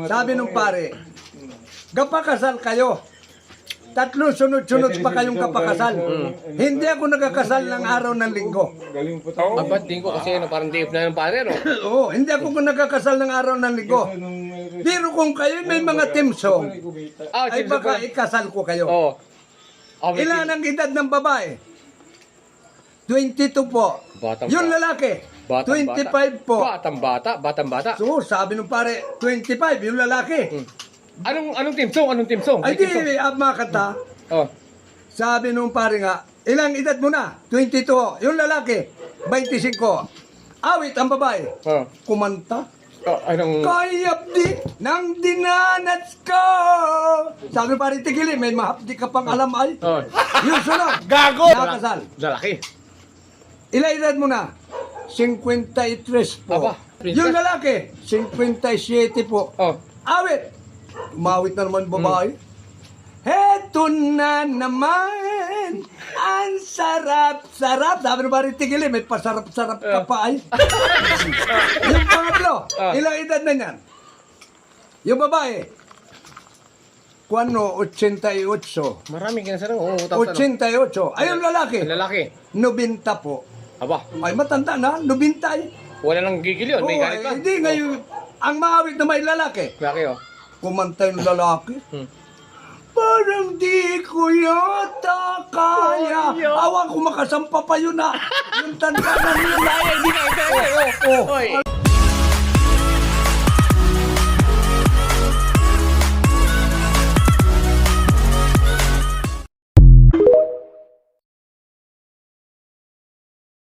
Sabi nung pare, kapakasal kayo. Tatlo sunod-sunod pa kayong kapakasal. Hindi ako nagkakasal ng araw ng linggo. Ba't linggo kasi parang day off na ng pare, no? Oo, hindi ako nagkakasal ng araw ng linggo. Pero kung kayo may mga team song, ay baka ikasal ko kayo. Oo. Ilan ang edad ng babae? 22 po. Batang Yung bata. lalaki, Batang 25 po. Batang bata. So, sabi nung pare, 25, yung lalaki. Anong team song? Ay di, mga kata, Oh. sabi nung pare nga, ilang edad mo na? 22. Yung lalaki, 25. Awit ang babae. Oh. Kumanta. Anong... Kayap di nang dinanas ko. Sabi pare tigili, may mahapdi ka pang alam ay. Oh. Yung sunod. Gago! Nakasal. Lalaki. Ilang edad mo na? 53 po. Aba, princess. Yung lalaki, 57 po. Oh. Awit. Umawit na naman babae. Heto na naman, ang sarap-sarap. Sabi ng pare tigili, may pasarap-sarap ka pa ay. Yung pangatlo, ilang edad na yan? Yung babae, kuano, 88. Maraming kinasarang. Oo, 88. Ay, yung lalaki, Lalaki. 90 po. Aba, Ay, matanda na, 90 ay. wala nang gigil yun. May Oo, galit ka. hindi ngayon, ang maawit na may lalaki, Lalaki, oh. kumanta yung lalaki. Parang di ko yata kaya. Awan ko makasampa pa yun ah. Yung tanda na nila. Hindi na ito. Oh, Oy.